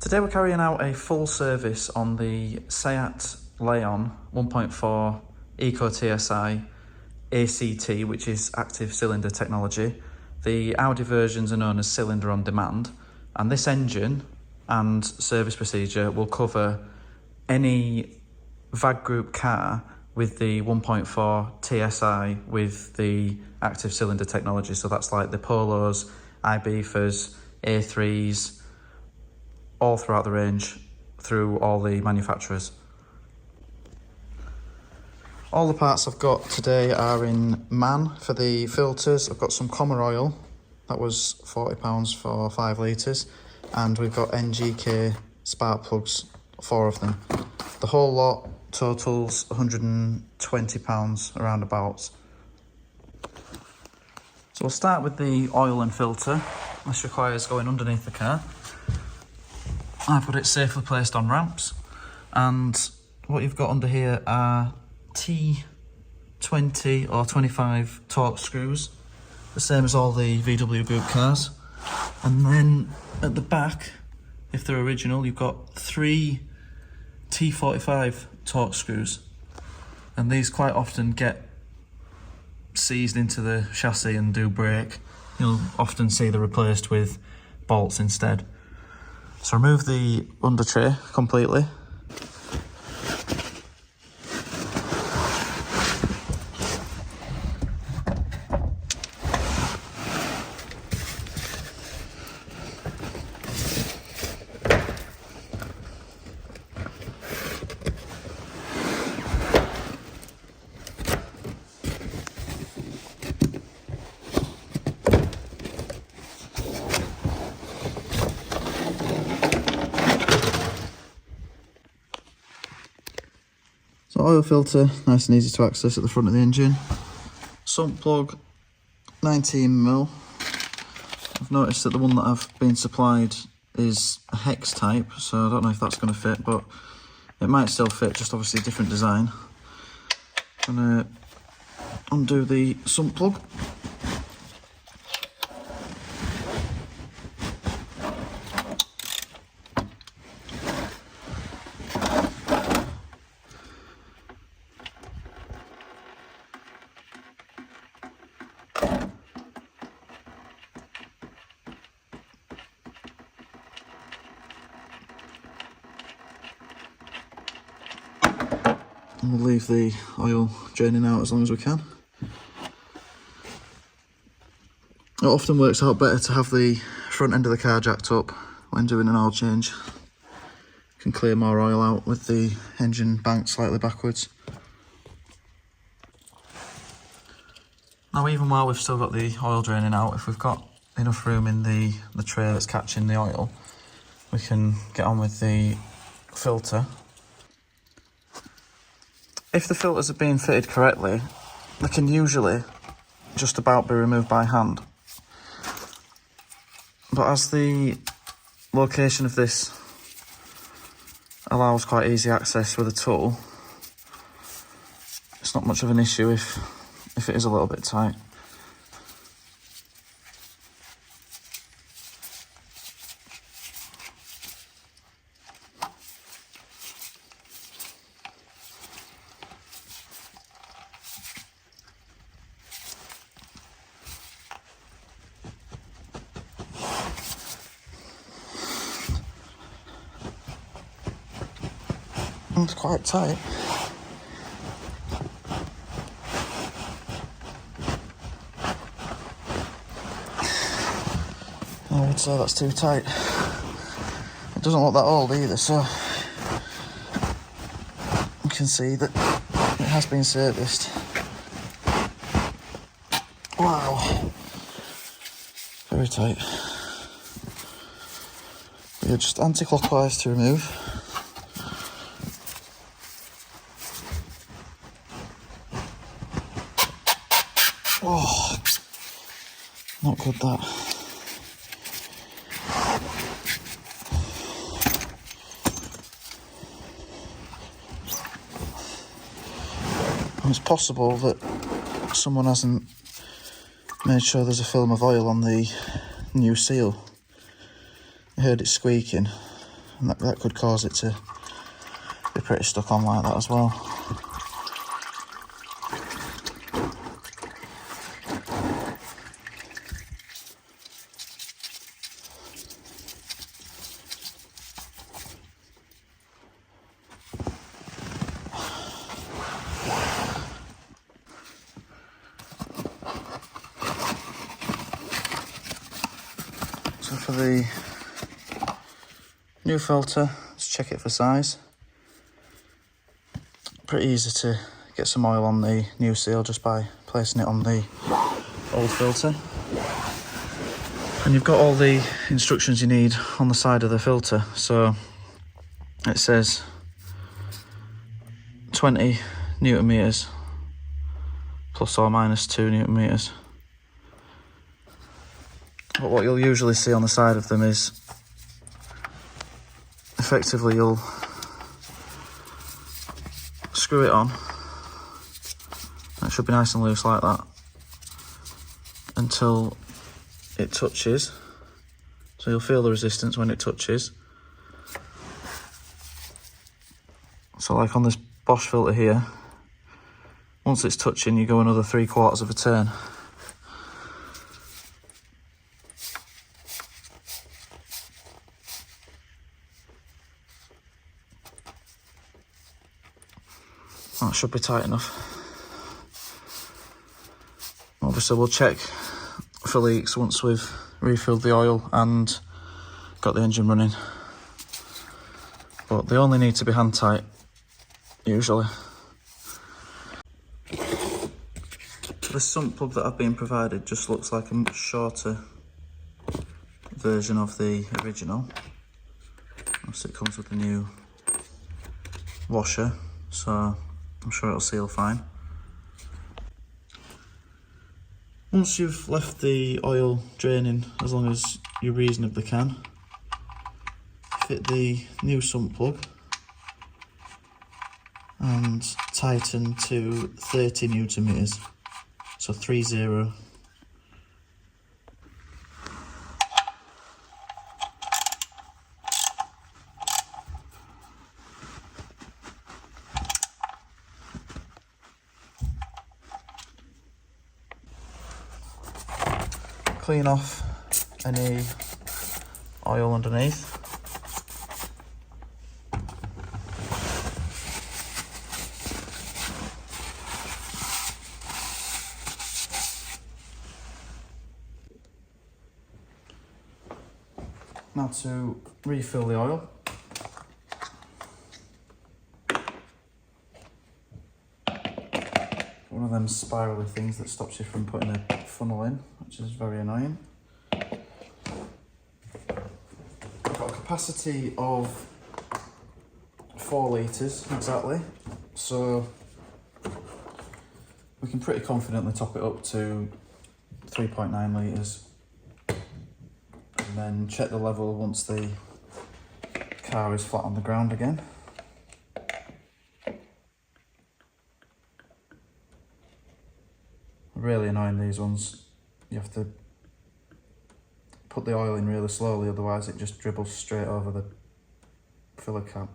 Today we're carrying out a full service on the Seat Leon 1.4 EcoTSI ACT, which is active cylinder technology. The Audi versions are known as cylinder on demand, and this engine and service procedure will cover any VAG group car with the 1.4 TSI with the active cylinder technology. So that's like the Polos, Ibizas, A3s, all throughout the range, through all the manufacturers. All the parts I've got today are in Mann. For the filters, I've got some Commer oil, that was £40 for 5 litres, and we've got NGK spark plugs, 4 of them. The whole lot totals £120 around about. So we'll start with the oil and filter. This requires going underneath the car. I've got it safely placed on ramps, and what you've got under here are T20 or 25 torque screws, the same as all the VW group cars. And then at the back, if they're original, you've got 3 T45 torque screws, and these quite often get seized into the chassis and do break. You'll often see they're replaced with bolts instead. So remove the under tray completely. So oil filter, nice and easy to access at the front of the engine. Sump plug, 19mm. I've noticed that the one that I've been supplied is a hex type, so I don't know if that's going to fit, but it might still fit, just obviously a different design. I'm going to undo the sump plug. And we'll leave the oil draining out as long as we can. It often works out better to have the front end of the car jacked up when doing an oil change. You can clear more oil out with the engine banked slightly backwards. Now, even while we've still got the oil draining out, if we've got enough room in the tray that's catching the oil, we can get on with the filter. If the filters are being fitted correctly, they can usually just about be removed by hand. But as the location of this allows quite easy access with a tool, it's not much of an issue if it is a little bit tight. It's quite tight. I would say that's too tight. It doesn't look that old either, so you can see that it has been serviced. Wow, very tight. We're just anti-clockwise to remove. Oh, not good that. It's possible that someone hasn't made sure there's a film of oil on the new seal. I heard it squeaking, and that could cause it to be pretty stuck on like that as well. So for the new filter, let's check it for size. Pretty easy to get some oil on the new seal just by placing it on the old filter. And you've got all the instructions you need on the side of the filter. So it says 20 Newton meters plus or minus 2 Newton meters. But what you'll usually see on the side of them is effectively you'll screw it on. It should be nice and loose like that until it touches. So you'll feel the resistance when it touches. So like on this Bosch filter here, once it's touching you go another 3/4 of a turn. That should be tight enough. Obviously we'll check for leaks once we've refilled the oil and got the engine running. But they only need to be hand tight, usually. The sump plug that I've been provided just looks like a much shorter version of the original. Also it comes with a new washer, so I'm sure it'll seal fine. Once you've left the oil draining, as long as you reasonably can, fit the new sump plug and tighten to 30 Newton meters, so 30. Clean off any oil underneath. Now to refill the oil. One of them spirally things that stops you from putting a funnel in, which is very annoying. I've got a capacity of 4 litres exactly, so we can pretty confidently top it up to 3.9 litres and then check the level once the car is flat on the ground again. Really annoying, these ones. You have to put the oil in really slowly, otherwise it just dribbles straight over the filler cap.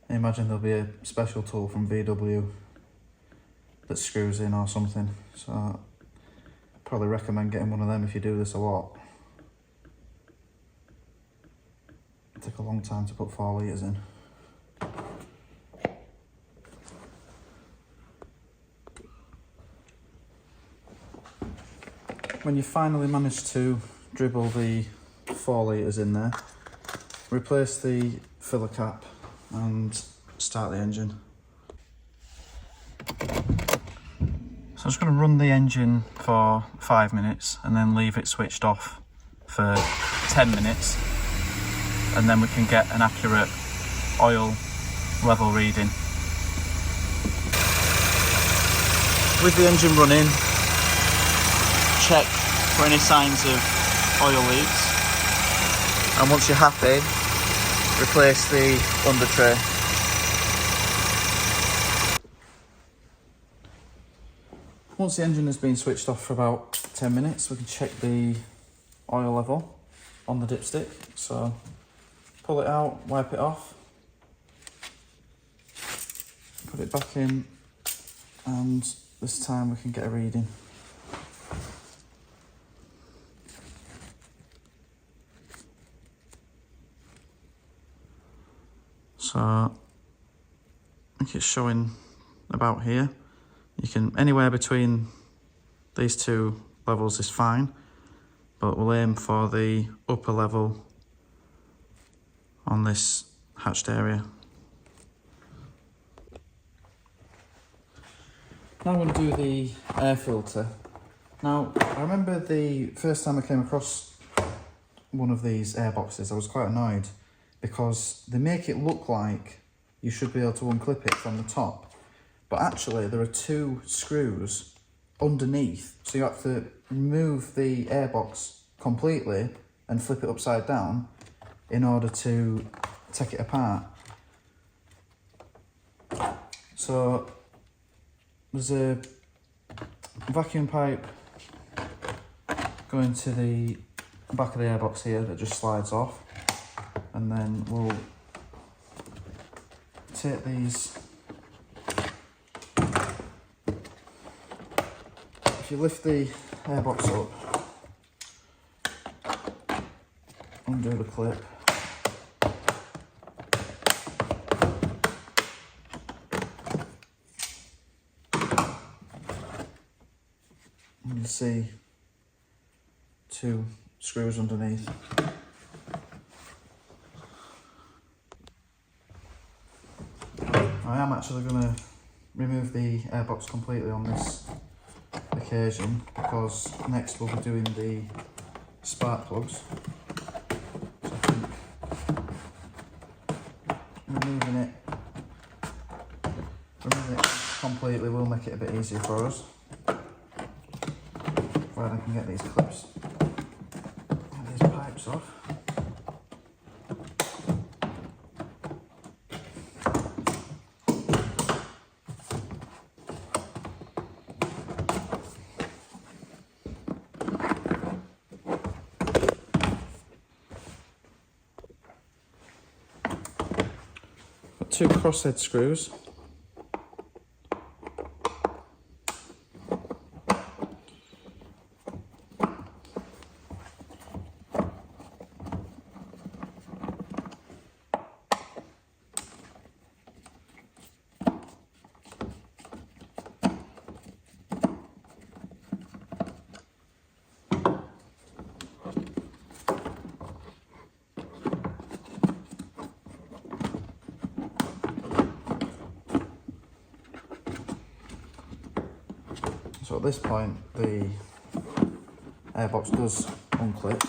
I imagine there'll be a special tool from VW that screws in or something, so I'd probably recommend getting one of them if you do this a lot. It'll take a long time to put 4 litres in. When you finally manage to dribble the 4 litres in there, replace the filler cap and start the engine. So I'm just going to run the engine for 5 minutes and then leave it switched off for 10 minutes, and then we can get an accurate oil level reading. With the engine running, check for any signs of oil leaks, and once you're happy, replace the under tray. Once the engine has been switched off for about 10 minutes, we can check the oil level on the dipstick. So pull it out, wipe it off, put it back in, and this time we can get a reading. So I think it's showing about here. You can, anywhere between these two levels is fine, but we'll aim for the upper level on this hatched area. Now I'm going to do the air filter. Now, I remember the first time I came across one of these air boxes, I was quite annoyed because they make it look like you should be able to unclip it from the top, but actually there are two screws underneath, so you have to remove the air box completely and flip it upside down in order to take it apart. So there's a vacuum pipe going to the back of the airbox here that just slides off, and then we'll take these. If you lift the airbox up, undo the clip, and you see two screws underneath. I am actually going to remove the airbox completely on this occasion, because next we'll be doing the spark plugs. So I think removing it completely will make it a bit easier for us. Right, I can get these clips and these pipes off. Got two crosshead screws. So at this point the airbox does unclip.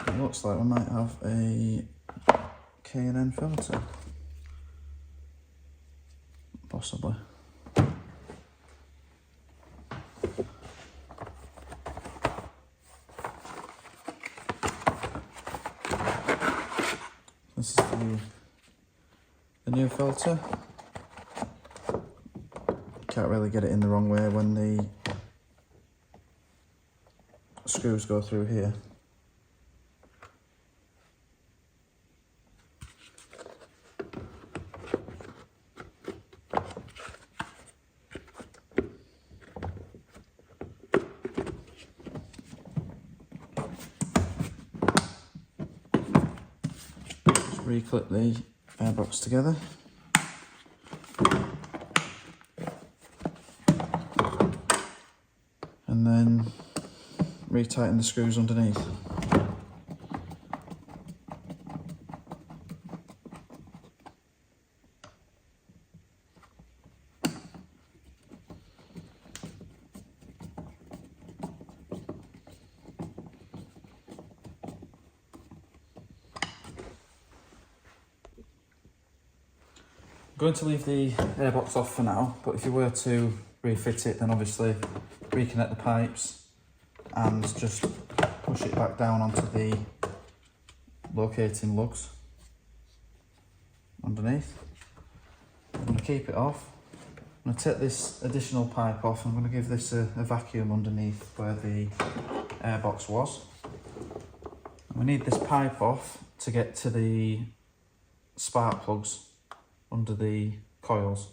It looks like we might have a K&N filter, possibly. This is the new filter. Can't really get it in the wrong way when the screws go through here. Reclip the airbox together. And then retighten the screws underneath. I'm going to leave the airbox off for now, but if you were to refit it, then obviously reconnect the pipes and just push it back down onto the locating lugs. underneath. I'm going to keep it off. I'm going to take this additional pipe off. I'm going to give this a vacuum underneath where the airbox was. And we need this pipe off to get to the spark plugs under the coils.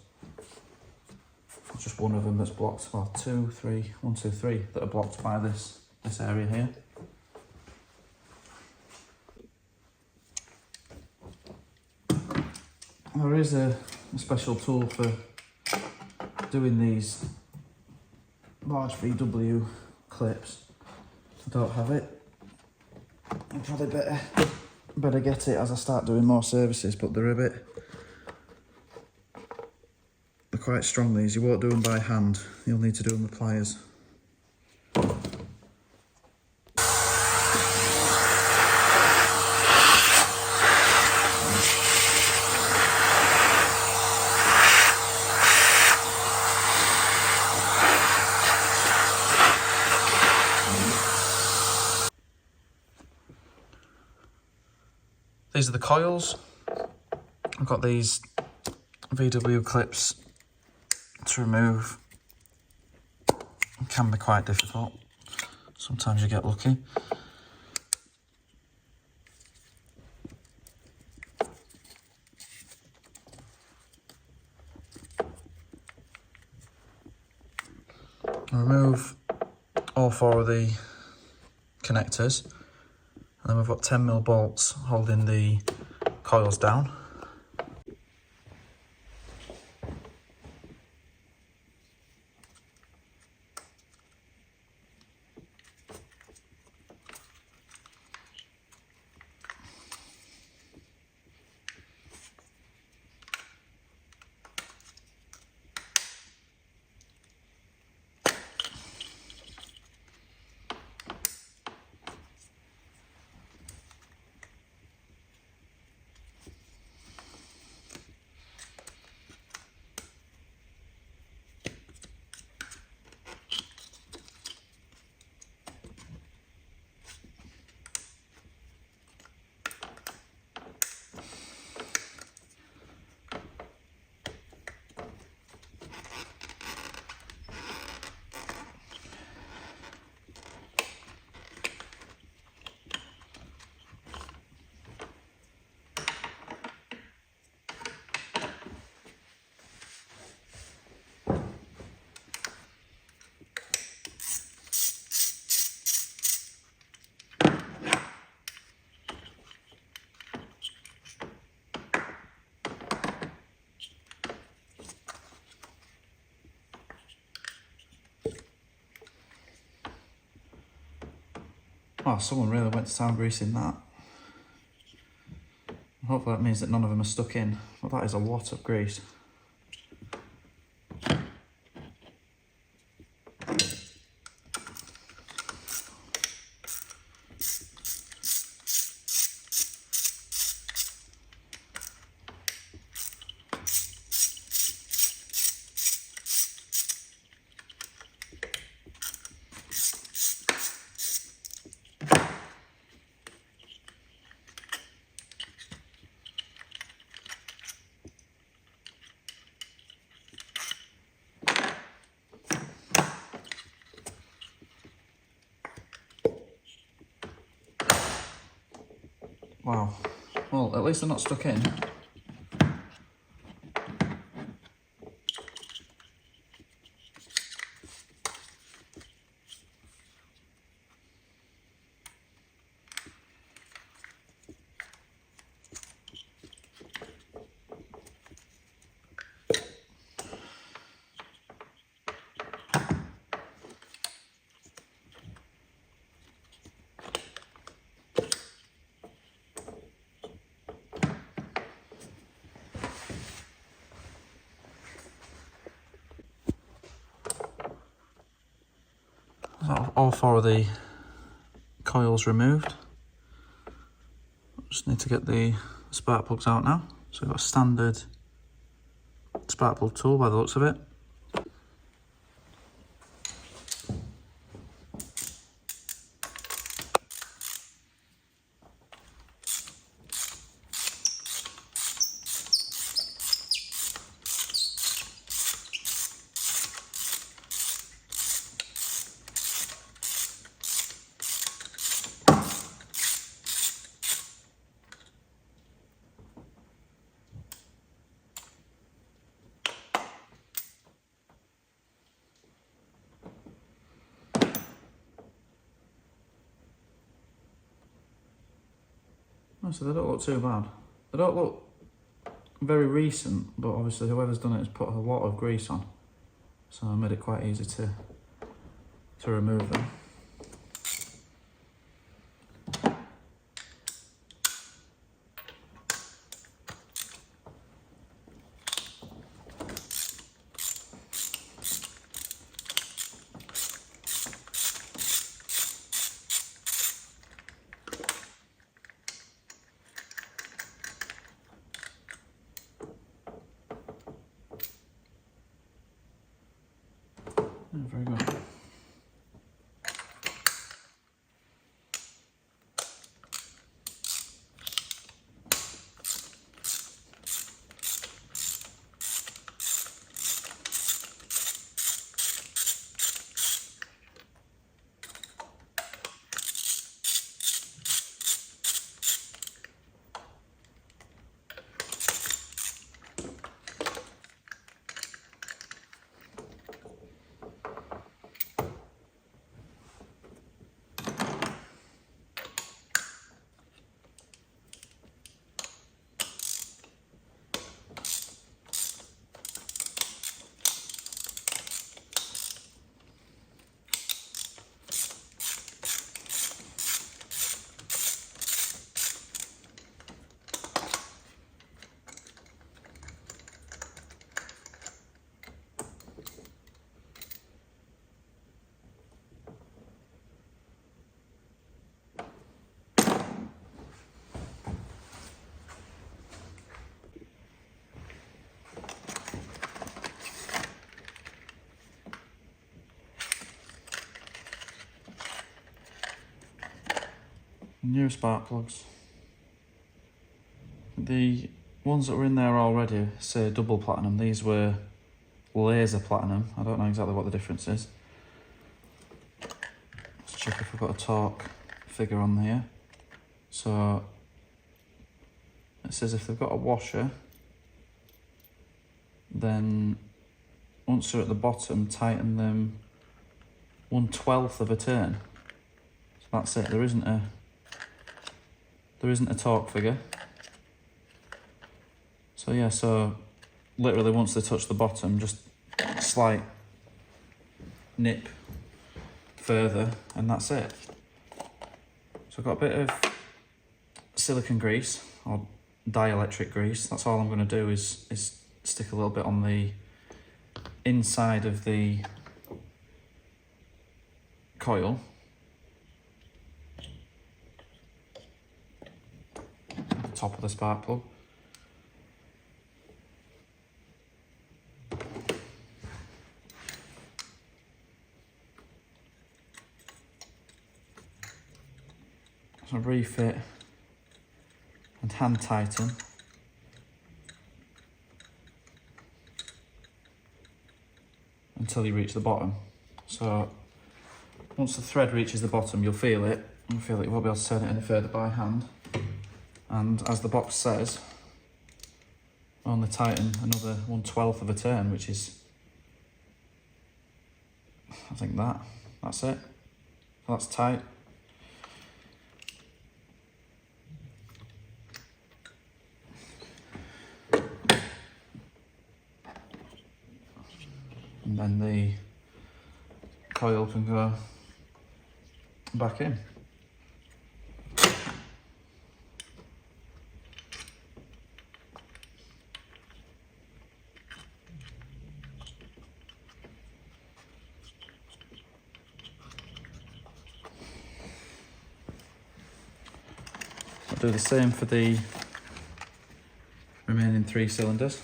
Just one of them that's blocked. Well, 2, 3, 1, 2, 3 that are blocked by this area here. There is a special tool for doing these large VW clips. I don't have it. I'll probably better get it as I start doing more services, but they're quite strong, these. You won't do them by hand, you'll need to do them with pliers. These are the coils. I've got these VW clips to remove. It can be quite difficult. Sometimes you get lucky. I remove all 4 of the connectors, and then we've got 10mm bolts holding the coils down. Wow, someone really went to town greasing that. Hopefully that means that none of them are stuck in. Well, that is a lot of grease. Wow. Well, at least they're not stuck in. All 4 of the coils removed. Just need to get the spark plugs out now. So we've got a standard spark plug tool by the looks of it. Oh, so they don't look too bad. They don't look very recent, but obviously whoever's done it has put a lot of grease on. So I made it quite easy to remove them. Very good. New spark plugs. The ones that were in there already say double platinum. These were laser platinum. I don't know exactly what the difference is. Let's check if we've got a torque figure on here. So it says if they've got a washer, then once they're at the bottom, tighten them 1/12 of a turn. So that's it. There isn't a torque figure. So yeah, so literally once they touch the bottom, just slight nip further and that's it. So I've got a bit of silicone grease or dielectric grease. That's all I'm going to do is stick a little bit on the inside of the coil. Top of the spark plug. So refit and hand tighten until you reach the bottom. So once the thread reaches the bottom, you'll feel it. You won't be able to turn it any further by hand. And as the box says, only tighten another 1/12 of a turn, which is, I think that's it. That's tight. And then the coil can go back in. I'll do the same for the remaining 3 cylinders.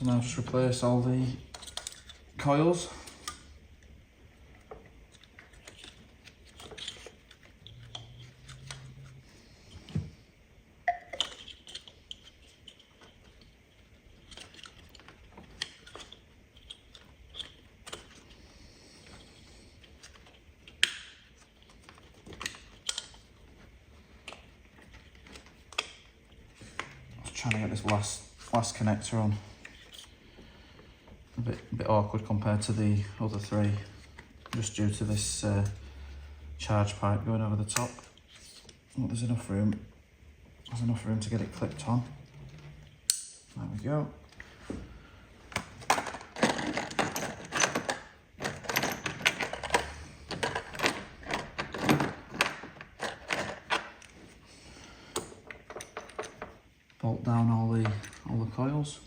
So now just replace all the coils. Trying to get this last connector on. A bit awkward compared to the other three, just due to this charge pipe going over the top. But there's enough room. There's enough room to get it clipped on. There we go. Bolt down all the coils.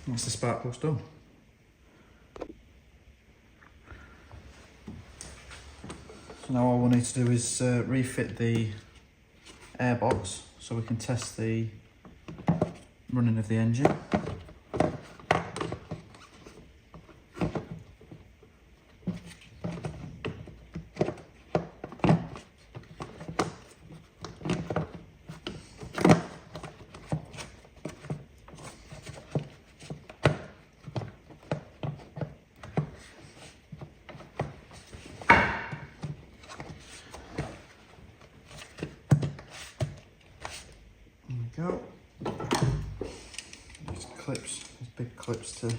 That's the spark plug's done. So now all we need to do is refit the air box so we can test the running of the engine. Go. These clips, these big clips to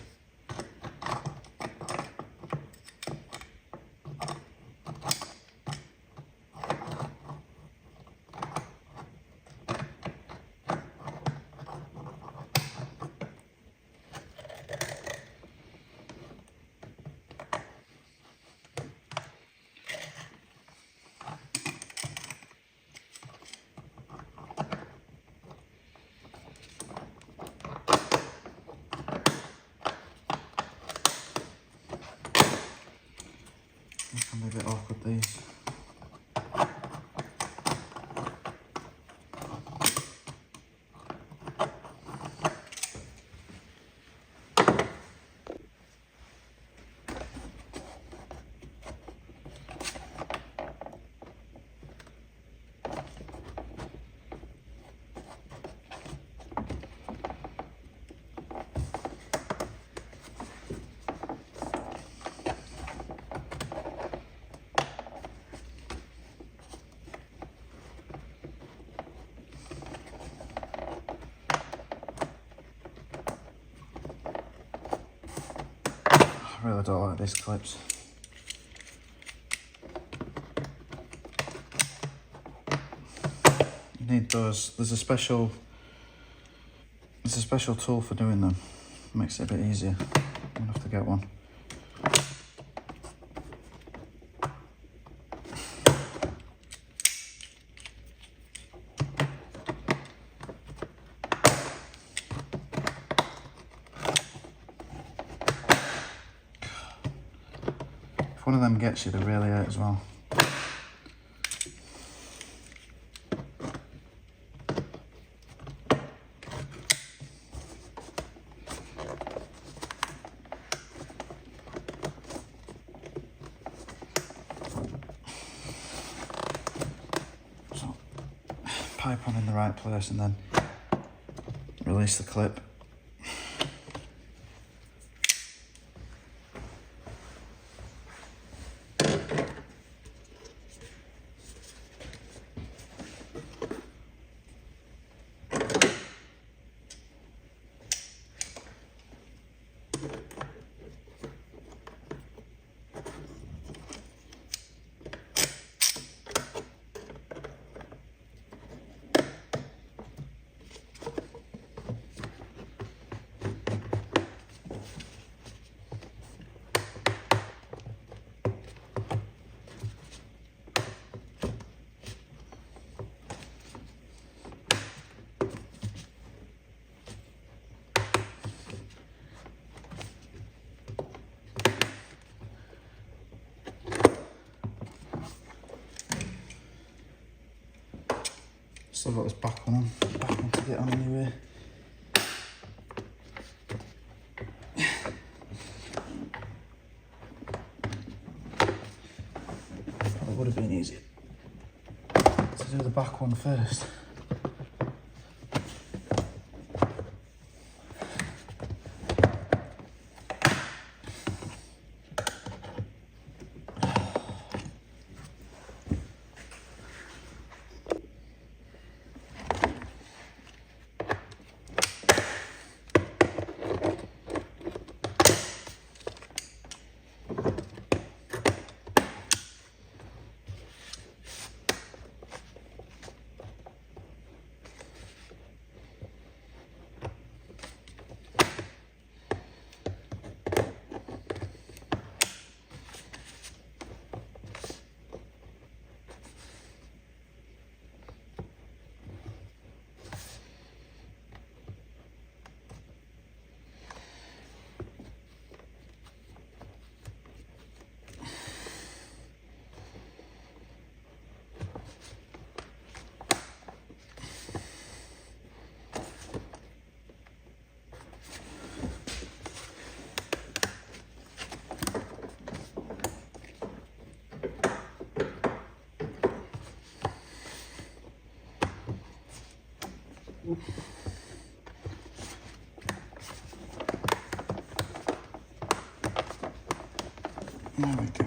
can be a bit awkward, these. I really don't like these clips. You need those. There's a special tool for doing them. Makes it a bit easier. I'm gonna have to get one. If one of them gets you, they really hurt as well. So, pipe on in the right place and then release the clip. Still got this back one to get on anyway. Probably would have been easier to do the back one first. There we go.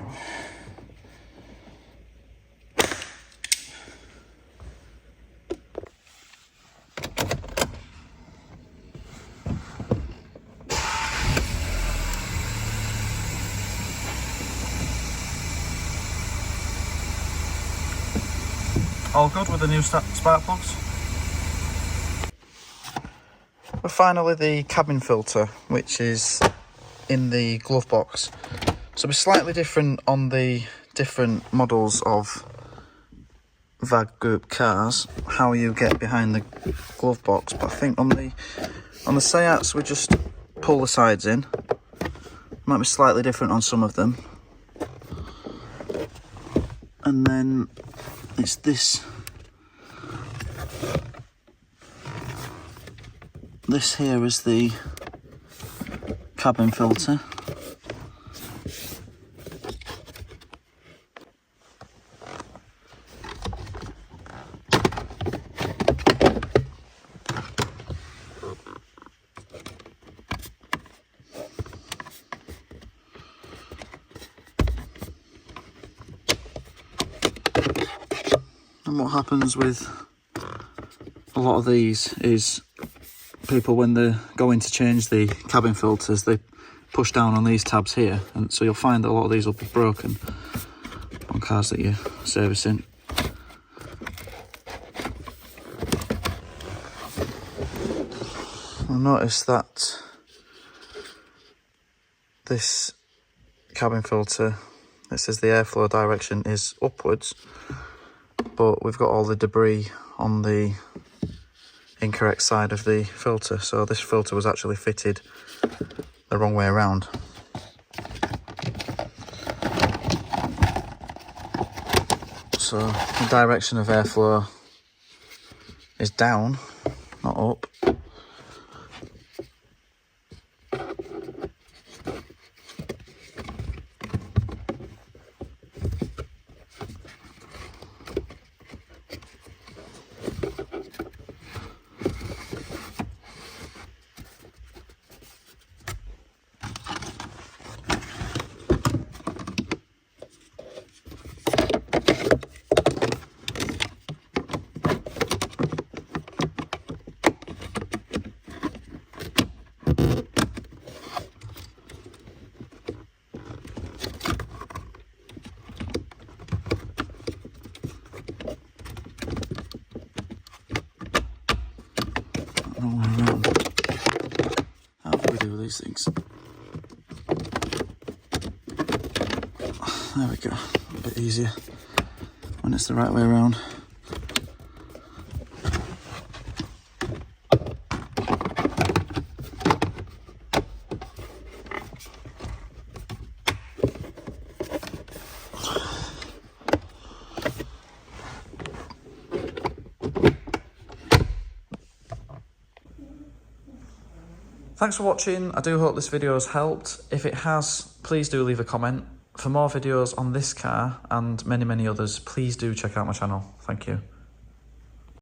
All good with the new spark plugs. But finally the cabin filter, which is in the glove box. So it's slightly different on the different models of VAG group cars, how you get behind the glove box. But I think on the Seats we just pull the sides in. Might be slightly different on some of them. And then it's this here is the cabin filter. And what happens with a lot of these is people, when they're going to change the cabin filters, they push down on these tabs here, and so you'll find that a lot of these will be broken on cars that you're servicing. I noticed that this cabin filter, it says the airflow direction is upwards, but we've got all the debris on the incorrect side of the filter, so this filter was actually fitted the wrong way around. so the direction of airflow is down, not up. Wrong way around. How do we do these things? There we go. A bit easier when it's the right way around. Thanks for watching. I do hope this video has helped. If it has, please do leave a comment. For more videos on this car and many others, please do check out my channel. Thank you.